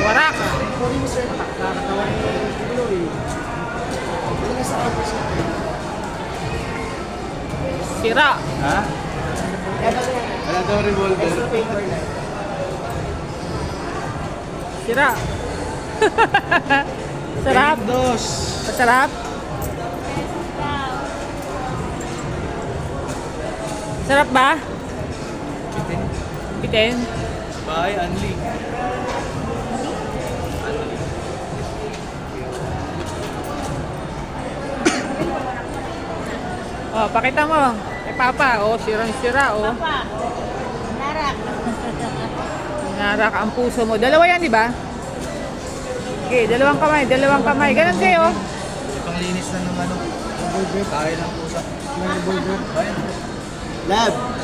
Warak. Sira. Ha? Wala daw revolver. Sira. Sarap. Dos. Masarap. Sarap ba? Bitin. Bitin. Bahay, Anli. Oh, pakita mo. Kay Papa, oh, sirang-sira, oh. Papa, narak. Narak ang puso mo. Dalawa yan, di ba? Okay, dalawang kamay, dalawang kamay. Ganun kayo. Panglinis na ng ano. Revolver. Tayo ng pusa. Revolver. Bayan. Lab.